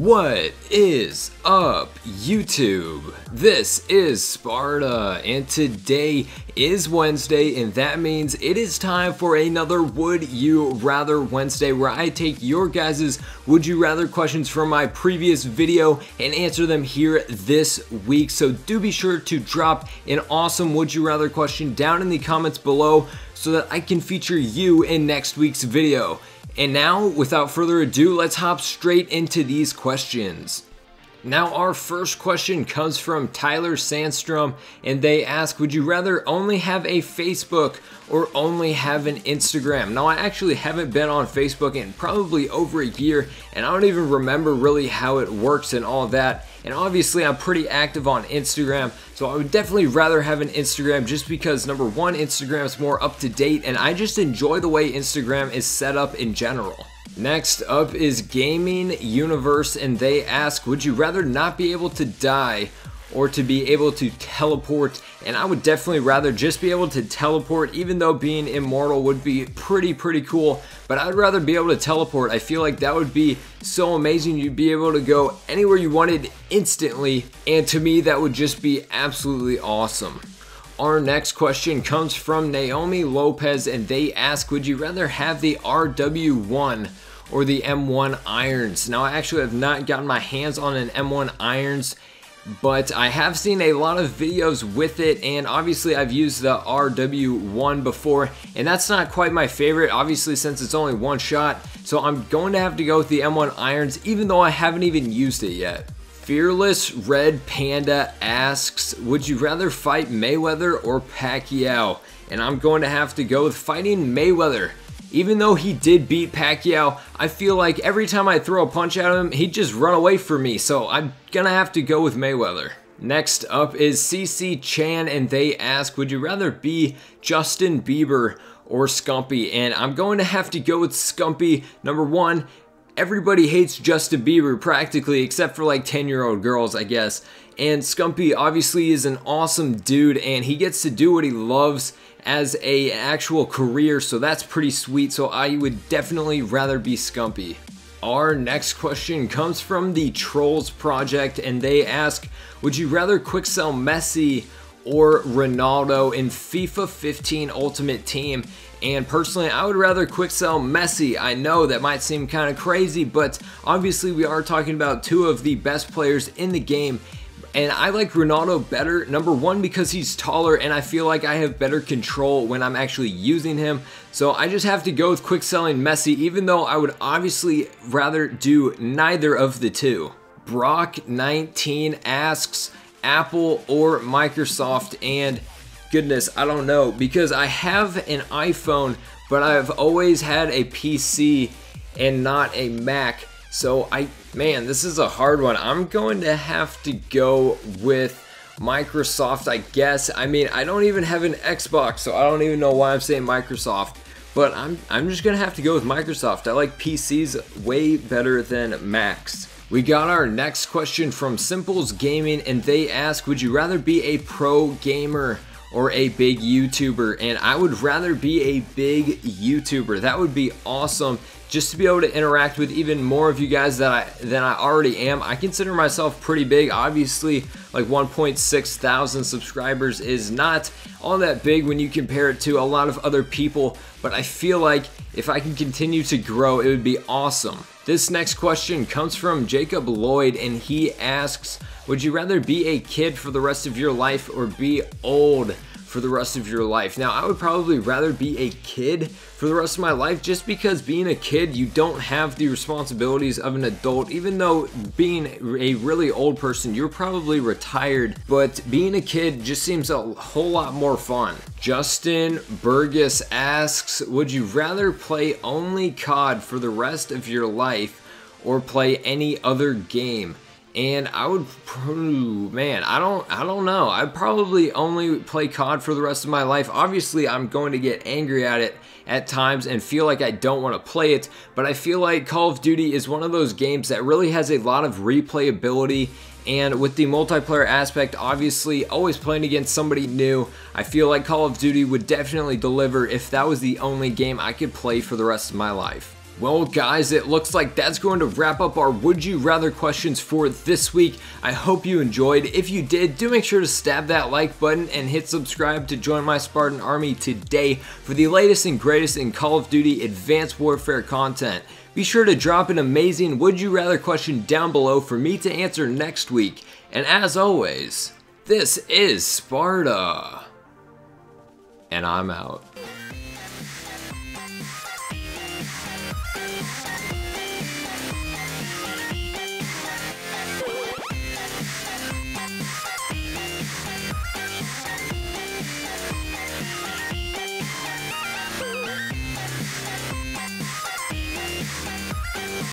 What is up, YouTube? This is Sparta, and today is Wednesday, and that means it is time for another Would You Rather Wednesday, where I take your guys' Would You Rather questions from my previous video and answer them here this week. So do be sure to drop an awesome Would You Rather question down in the comments below so that I can feature you in next week's video. And now, without further ado, let's hop straight into these questions. Now, our first question comes from Tyler Sandstrom, and they ask, would you rather only have a Facebook or only have an Instagram? Now, I actually haven't been on Facebook in probably over a year, and I don't even remember really how it works and all that. And obviously, I'm pretty active on Instagram, so I would definitely rather have an Instagram just because, number one, Instagram is more up to date, and I just enjoy the way Instagram is set up in general. Next up is Gaming Universe, and they ask, would you rather not be able to die or to be able to teleport? And I would definitely rather just be able to teleport, even though being immortal would be pretty cool, but I'd rather be able to teleport. I feel like that would be so amazing. You'd be able to go anywhere you wanted instantly, and to me that would just be absolutely awesome. Our next question comes from Naomi Lopez, and they ask, would you rather have the RW1 or the M1 irons? Now, I actually have not gotten my hands on an M1 irons, but I have seen a lot of videos with it, and obviously I've used the RW1 before, and that's not quite my favorite, obviously, since it's only one shot, so I'm going to have to go with the M1 irons, even though I haven't even used it yet. Fearless Red Panda asks, would you rather fight Mayweather or PACQUIAO? And I'm going to have to go with fighting Mayweather. Even though he did beat PACQUIAO, I feel like every time I throw a punch at him, he'd just run away from me, so I'm gonna have to go with Mayweather. Next up is CC Chan, and they ask, would you rather be Justin Bieber or Scumpy? And I'm going to have to go with Scumpy. Number one, everybody hates Justin Bieber practically, except for like 10-year-old girls, I guess. And Scumpy obviously is an awesome dude, and he gets to do what he loves as an actual career, so that's pretty sweet. So I would definitely rather be Scumpy. Our next question comes from the Trolls Project, and they ask, would you rather quick sell Messi or Ronaldo in FIFA 15 Ultimate Team? And personally, I would rather quick sell Messi. I know that might seem kind of crazy, but obviously we are talking about two of the best players in the game. And I like Ronaldo better, number one, because he's taller and I feel like I have better control when I'm actually using him. So I just have to go with quick selling Messi, even though I would obviously rather do neither of the two. Brock19 asks, Apple or Microsoft? And goodness, I don't know, because I have an iPhone, but I've always had a PC and not a Mac. So man, this is a hard one. I'm going to have to go with Microsoft, I guess. I mean, I don't even have an Xbox, so I don't even know why I'm saying Microsoft. But I'm just gonna have to go with Microsoft. I like PCs way better than Macs. We got our next question from Simples Gaming, and they ask, would you rather be a pro gamer or a big YouTuber? And I would rather be a big YouTuber. That would be awesome, just to be able to interact with even more of you guys than I already am. I consider myself pretty big. Obviously, like 1.6 thousand subscribers is not all that big when you compare it to a lot of other people, but I feel like if I can continue to grow, it would be awesome. This next question comes from Jacob Lloyd, and he asks, would you rather be a kid for the rest of your life or be old for the rest of your life? Now, I would probably rather be a kid for the rest of my life, just because being a kid, you don't have the responsibilities of an adult. Even though being a really old person, you're probably retired, but being a kid just seems a whole lot more fun. Justin Burgess asks, would you rather play only COD for the rest of your life or play any other game? And I would, man, I don't know. I'd probably only play COD for the rest of my life. Obviously, I'm going to get angry at it at times and feel like I don't want to play it, but I feel like Call of Duty is one of those games that really has a lot of replayability, and with the multiplayer aspect, obviously always playing against somebody new, I feel like Call of Duty would definitely deliver if that was the only game I could play for the rest of my life. Well guys, it looks like that's going to wrap up our Would You Rather questions for this week. I hope you enjoyed. If you did, do make sure to stab that like button and hit subscribe to join my Spartan army today for the latest and greatest in Call of Duty Advanced Warfare content. Be sure to drop an amazing Would You Rather question down below for me to answer next week. And as always, this is Sparta. And I'm out.